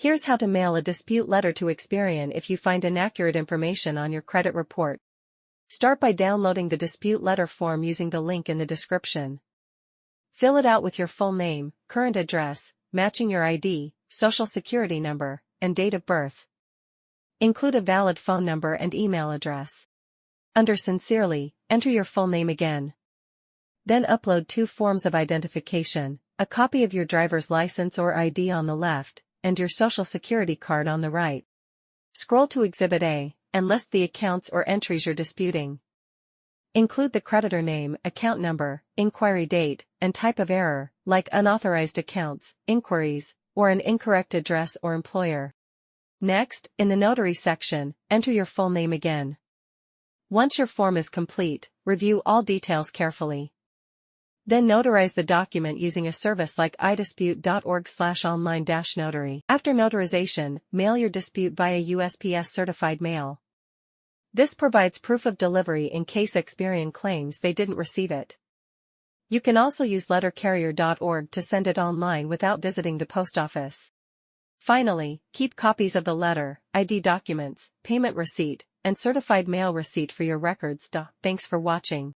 Here's how to mail a dispute letter to Experian if you find inaccurate information on your credit report. Start by downloading the dispute letter form using the link in the description. Fill it out with your full name, current address, matching your ID, social security number, and date of birth. Include a valid phone number and email address. Under Sincerely, enter your full name again. Then upload 2 forms of identification, a copy of your driver's license or ID on the left, and your social security card on the right. Scroll to Exhibit A, and list the accounts or entries you're disputing. Include the creditor name, account number, inquiry date, and type of error, like unauthorized accounts, inquiries, or an incorrect address or employer. Next, in the notary section, enter your full name again. Once your form is complete, review all details carefully. Then notarize the document using a service like idispute.org/online-notary. After notarization, mail your dispute via USPS certified mail. This provides proof of delivery in case Experian claims they didn't receive it. You can also use lettercarrier.org to send it online without visiting the post office. Finally, keep copies of the letter, ID documents, payment receipt, and certified mail receipt for your records. Thanks for watching.